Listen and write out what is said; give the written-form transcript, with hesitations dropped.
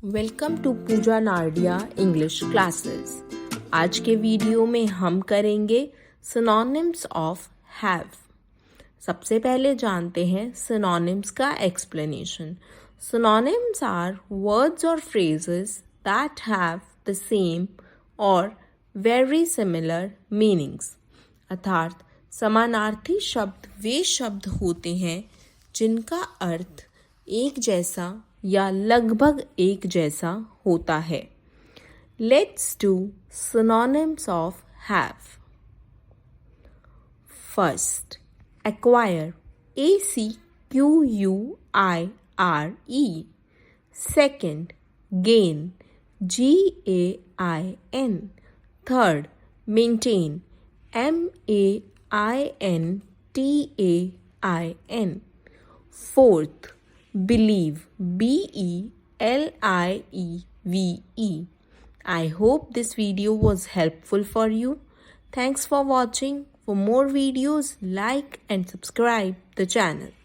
Welcome to Pooja Nardia English classes. आज के video में हम करेंगे सिनोनिम्स ऑफ हैव। सबसे पहले जानते हैं सिनोनिम्स का एक्सप्लेनेशन। सिनोनिम्स आर वर्ड्स और phrases that have the same और वेरी सिमिलर मीनिंग्स। अर्थात समानार्थी शब्द वे शब्द होते हैं जिनका अर्थ एक जैसा या लगभग एक जैसा होता है। Let's do synonyms of have. First, acquire, ACQUIRE। Second, gain, GAIN। Third, maintain, MAINTAIN। Fourth, believe, BELIEVE. I hope this video was helpful for you. Thanks for watching. For more videos, like and subscribe the channel.